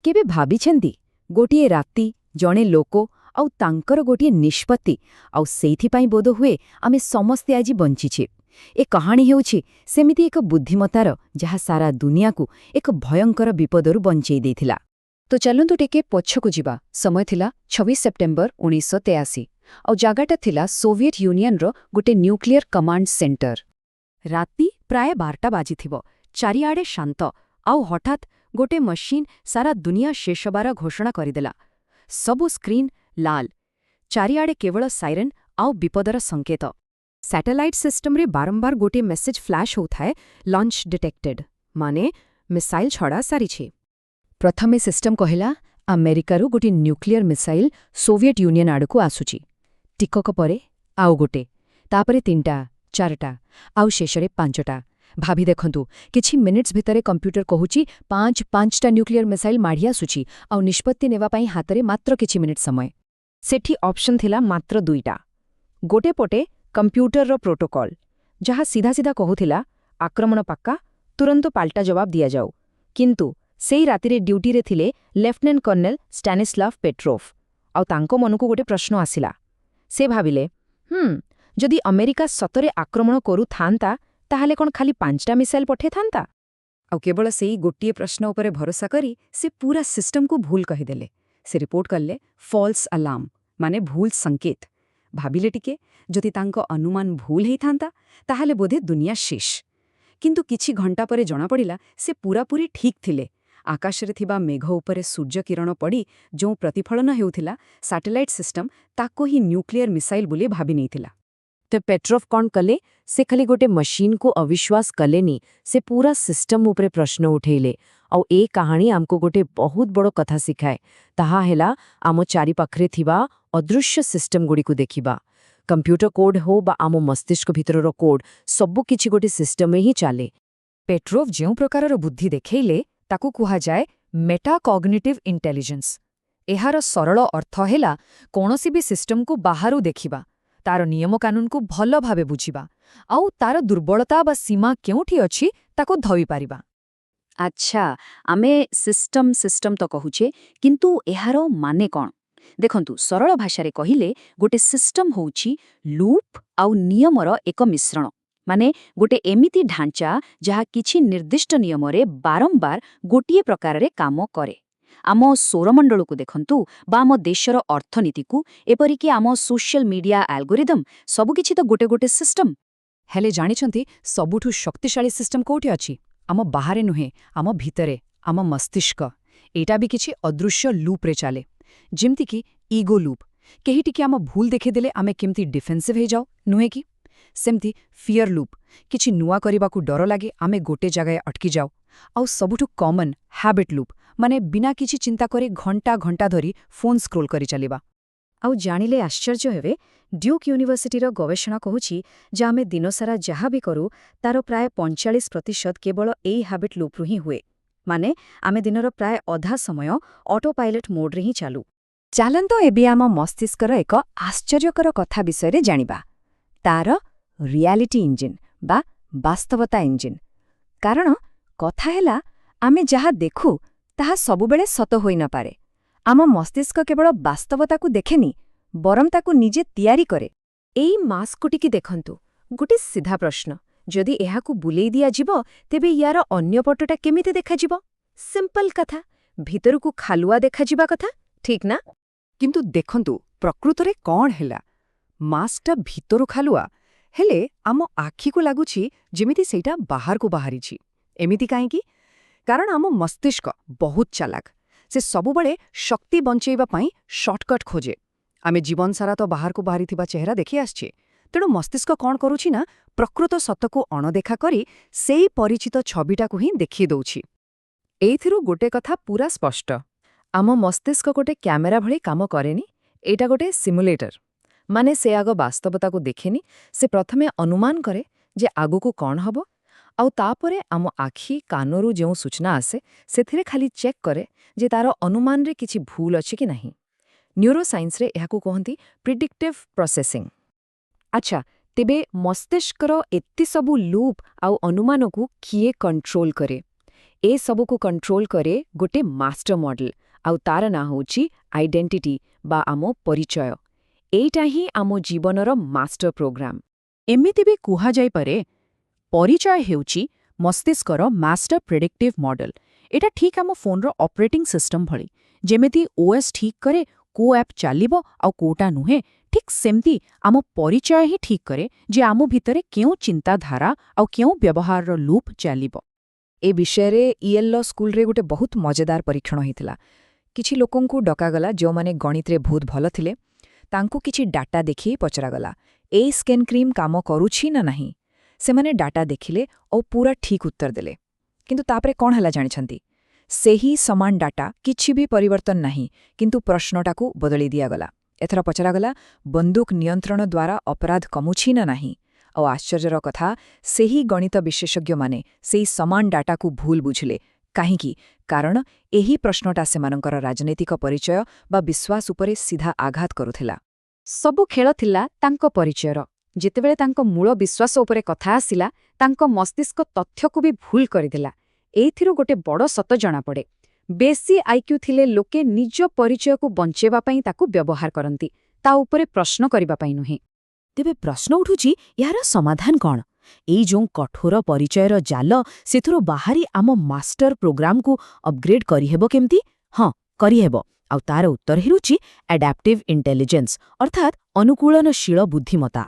केबे भाबिछेंती गोटिए राति जणे लोको आउ तांकर गोटिए निष्पत्ति आउ सेइथिपाई बोध हुए आमे समस्ते आजि बंचिछे। ए कहानी हेउछि सेमिति एक बुद्धिमतार जहा सारा दुनियाकू एक भयंकर विपदरू बंचेई देथिला। तो चलंतु टेके पछकु जिबा। समय थिला 26 सेप्टेम्बर 1983 आउ जागाटा थिला सोवियत यूनियन रो गोटे न्यूक्लियर कमांड सेंटर। राति प्राय 12टा बाजिथिबो। चारिआडे शांत आउ हठात गोटे मशीन सारा दुनिया शेष हबार घोषणा करिदेला। सबु स्क्रीन लाल, चारिआडे केवल साइरेन आउ विपदर संकेत। सैटेलाइट सिस्टम रे बारंबार गोटे मेसेज फ्लैश होउथाए, लॉन्च डिटेक्टेड, माने मिसाइल छड़ा सारिछे। प्रथमे सिस्टम कहिला अमेरिकारु गोटे न्यूक्लियर मिसाइल सोवियत यूनियन आड़कू आसुची। टिकक परे आउ गोटे, तापरे 3टा, 4टा, आउ शेषरे 5टा। भाभी देखंतु किछि मिनिट्स भितरे कंप्यूटर कहुची 5टा न्यूक्लियर मिसाइल माढ़ी आसुची आउ निष्पत्ति नेवा पाई हातरे मात्र किछि मिनिट समय। सेठी ऑप्शन थिला मात्र 2टा। गोटे पटे कंप्यूटर रो प्रोटोकॉल जहा सीधा सीधा कहुथिला आक्रमण पक्का, तुरंत पाल्टा जवाब दिया जाऊ। किंतु सेई रातिरे ड्यूटी रे थिले लेफ्टिनेंट कर्नेल स्टैनिस्लाव पेट्रोव आउ तांको मनकू गोटे प्रश्न आसिला। से भाबिले जदि अमेरिका सतरे आक्रमण करू थांता ताहले कोन खाली 5टा मिसाइल पठे थांता। आउ केवल सेई गोटिए प्रश्न उपरे भरोसा करी से पूरा सिस्टम को भूल कहिदेले। से रिपोर्ट करले फॉल्स अलार्म, माने भूल संकेत। भाबिले टिके जदि तांको अनुमान भूल हेई थांता ताहले बोधे दुनिया शेष। किंतु किछि घंटा परे जणा पड़िला से पूरापूरी ठीक थिले। आकाशरे थिबा मेघ उपरे सूर्य किरण पड़ी जो प्रतिफलन हेउथिला सैटेलाइट सिस्टम ताको ही न्यूक्लियर मिसाइल बोली भाबी नैथिला। तो पेट्रोव कौन कले से खाली गोटे मशीन को अविश्वास कलेनी, से पूरा सिस्टम उपरे प्रश्न उठेले। आउ ए कहानी आमको गोटे बहुत बड़ो कथा सिखाए, ताहा हेला आमो चारि पाखरे थिबा अदृश्य सिस्टम गुडी को देखिबा। कंप्यूटर कोड हो बा आमो मस्तिष्क भितरर कोड, सबु किछि गोटे सिस्टम में ही चाले। पेट्रोव जेउ प्रकारर बुद्धि देखेले ताकू कुहा जाए मेटाकॉग्निटिव इंटेलिजेंस। एहार सरल अर्थ हेला कोनोसी भी सिस्टम को बाहरु देखिबा, तार नियम कानून को भल भावे बुझिबा आउ तार दुर्बलता बा सीमा केउठी अछि ताको धोई पारिबा। अच्छा, आमे सिस्टम तो कहुचे, किंतु एहारो माने कोन? देखंतु सरल भाषारे कहिले गोटे सिस्टम होउची लूप आउ नियमर एक मिश्रण। माने गोटे एमिति ढांचा जहा किछि निर्दिष्ट नियमरे बारंबार गोटिए प्रकाररे काम करे। आम सौरमंडल को देखंतु बा आम देशर अर्थनीति को, एपरिकी आम सोशल मीडिया एल्गोरिदम, सबुकिछि तो गोटे गोटे सिस्टम। हेले जानिछंती सबुठु शक्तिशाली सिस्टम कोठी अछि? आम बाहरे नुहे, आम भितरे, आम मस्तिष्क। एटा भी किछि अदृश्य लूप रे चाले, जेमति कि ईगो लूप। केही टिके आम भूल देखेदेले आमे केमति डिफेंसिव हे जाऊ, नुहे कि? सेमति फियर लूप, किछि नुआ करिबाकू डर लागे आमे गोटे जगाए अटकी जाऊ। आउ सबुठु कॉमन हैबिट लूप, माने बिना किछि चिंता करे घंटा घंटा धरी फोन स्क्रोल करी चलिबा। आउ जानिले आश्चर्य हेवे, ड्यूक यूनिवर्सिटीर गवेषणा कहुछि जे आमे दिनसारा जहा भी करू तार प्राय 45% केवल एई हैबिट लूप रु ही हुए। माने आमे दिनर प्राय अधा समय ऑटो पायलट मोड रे ही चालू। चालंतो एबे आम मस्तिष्कर एक आश्चर्यकर कथा विषय जानिबा, तार रियलिटी इंजिन बा वास्तवता इंजिन। कारण कथा हेला आमे जहा देखु ताहा सबुबेले सत होई न पारे। आम मस्तिष्क केवल वास्तवता को देखेनी, बरम ताकू निजे तैयारी करे। एई मास्क टिकी देखंतु, गोटे सीधा प्रश्न, जदि एहाकू बुलेई दिया जिवो तेबे यार अन्य पटटा केमिते देखा जिवो? सिंपल कथा, भितरकू खालुआ देखा जिबा कथा, ठीक ना? किंतु देखंतु प्रकृतरे कोन हेला? मास्कटा भितरु खालुआ हेले आम आखी को लागुछि जेमिति सेटा बाहर को बाहरिछि। एमिति काहेकि? कारण आम मस्तिष्क बहुत चालाक। से सबुबळे शक्ति बंचेइबा पाई शॉर्टकट खोजे। आमे जीवन सारा तो बाहर को बाहरी थिबा चेहरा देखि आछे, तेणु मस्तिष्क कोन करूछि ना प्रकृत सतको अणदेखा करी सेई परिचित छबिटाकू ही देखि दउछि। एइथिरु गोटे कथा पूरा स्पष्ट, आम मस्तिष्क गोटे कैमेरा भଳି काम करेनी, एटा गोटे सिमुलेटर। माने से आग वास्तवता को देखेनी, से प्रथमे अनुमान करे जे आगुकू कोन हबो, आउ तापरे आम आखी कानरू जो सूचना आसे सेथिरे खाली चेक करे जे तार अनुमान रे किछि भूल अछि कि नहीं। न्यूरोसाइंस रे एहाकू कहंती प्रिडिक्टिव प्रोसेसिंग। अच्छा, तेबे मस्तिष्कर एत्ति सबु लूप आउ अनुमानकू किए कंट्रोल करे? ए सबुକୁ कंट्रोल करे गोटे मास्टर मॉडल आउ तार ना होची आइडेंटिटी बा आमो परिचय। एइटा ही आमो जीवनर मास्टर प्रोग्राम। एमिति भी कुहाଯାଇ ପାରେ परिचय हेउची मस्तिष्कर मास्टर प्रेडिक्टिव मॉडल। एटा ठीक आम फोनर ऑपरेटिंग सिस्टम भली जेमिति ओएस ठीक करे को ऐप चालिबो आउ कोटा नुहे, ठीक सेमती आम परिचय ही ठीक करे जे आम भितरे केउ चिंताधारा आउ केउ व्यवहार लूप चालिबो। ए विषय रे ईएलओ स्कूल रे गोटे बहुत मजेदार परीक्षण होइतिला। किछि लोकंकु डकागला जो माने गणित रे बहुत भल थिले, तांकु किछि डाटा देखि पचरागला ए स्कैन क्रीम काम करूछि ना नाही। से माने डाटा देखिले और पूरा ठीक उत्तर देले, किंतु तापरे कोन हला जानिछंती सेही समान डाटा किछि भी परिवर्तन नाही, किंतु प्रश्नटाकू बदली दियागला। एथरा पचरागला बंदूक नियंत्रण द्वारा अपराध कमुछि ना नाही। और आश्चर्यर कथा सेही गणित विशेषज्ञ माने सेही समान डाटाकू भूल बुझिले। काहींकी कारण एही प्रश्नटा सेमानंकर राजनैतिक परिचय बा विश्वास उपरे सीधा आघात करुथिला। सबु खेल थिला तांको परिचयर। जेतेबेले तांको मूल विश्वास उपरे कथा आसिला, तांको मस्तिष्क तथ्यकू भी भूल करिदेला। एइथिरु गोटे बड़ सत जणा पड़े। बेसी आईक्यू थिले लोके निज परिचयकू बंचेबा पई ताकू व्यवहार करंती, ता उपरे प्रश्न करिबा पई नुहे। तेबे प्रश्न उठुची यार समाधान कौन? एई जो कठोर परिचयर जाल सेथुरो बाहारी आम मास्टर प्रोग्राम को अपग्रेड करिहेबो केमती? हाँ, करिहेबो। आउ तार उत्तर हेरुची एडाप्टिव इंटेलिजेंस अर्थात अनुकूलनशील बुद्धिमता।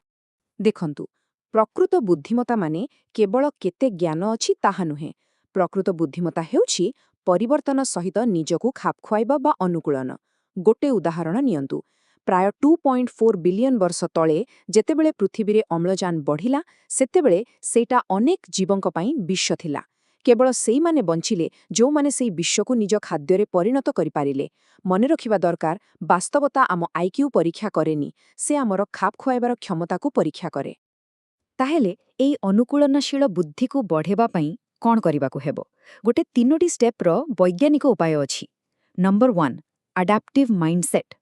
देखंतु, प्रकृत बुद्धिमता माने केवल केते ज्ञान अछि ताहा नुहे। प्रकृत बुद्धिमता हेउची परिवर्तन सहित निजकू खाप खुआइबा बा अनुकूलन। गोटे उदाहरण नियंतु। प्राय 2.4 बिलियन वर्ष तले जेतेबेले पृथ्वी रे अम्लजान बढ़िला, सेतेबेले सेटा अनेक जीवंक पई विष थिला। केवल सेई माने बंचिले जो माने सेई विषकू निज खाद्य रे परिणत करि पारिले। मने रखिबा दरकार, वास्तवता आम आईक्यू परीक्षा करेनी, से आमर खाप खुआइबार क्षमताकू परीक्षा करे। ताहेले एई अनुकूलनशील बुद्धिकू बढ़ेबा पई कोन करिबाकू हेबो? गोटे 3टी स्टेप रो वैज्ञानिक उपाय अछि। नंबर 1, अडैप्टिव माइंडसेट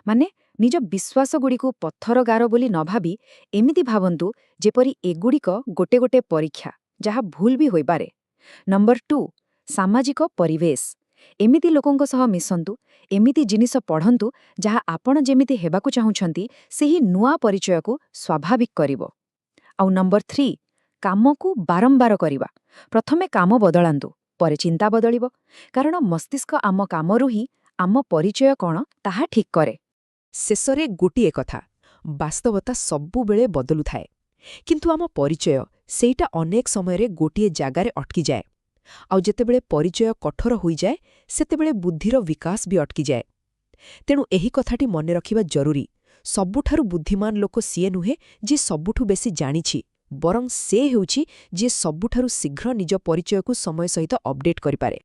माने निज विश्वास गुड़िको पत्थर गार बोली न भाबी एमिति भावंतु जेपरी एगुड़िक गोटे गोटे परीक्षा जहा भूल भी होई पारे। नंबर 2, सामाजिक परिवेश एमिति लोकंक सह मिसंतु, एमिति जिनिस पढ़ंतु जहा आपण जेमिति हेबाकू चाहुछंती सेही नुआ परिचयकू स्वाभाविक करिवो। आउ नंबर 3, कामकू बारंबार करिबा। प्रथमे काम बदलांतु, परे चिंता बदलिबो, कारण मस्तिष्क आम कामरु ही आम परिचय कोन ताहा ठीक करे। शेषरे गोटिए कथा, वास्तवता सबु बेले बदलु थाए, किंतु आम परिचय सेटा अनेक समय गोटिए जगार अटकी जाए। आउ जेतेबेले परिचय कठोर होई जाए, सेतेबेले बुद्धिर विकास भी अटकी जाए। तेणु एही कथाटी मने रखिबा जरूरी। सबुठारु बुद्धिमान लोक सीए नुहे जे सबुठु बेसी जानिछि, बरं से हेउछि जे सबुठारु शीघ्र निज परिचयकू समय सहित अपडेट करिपारे।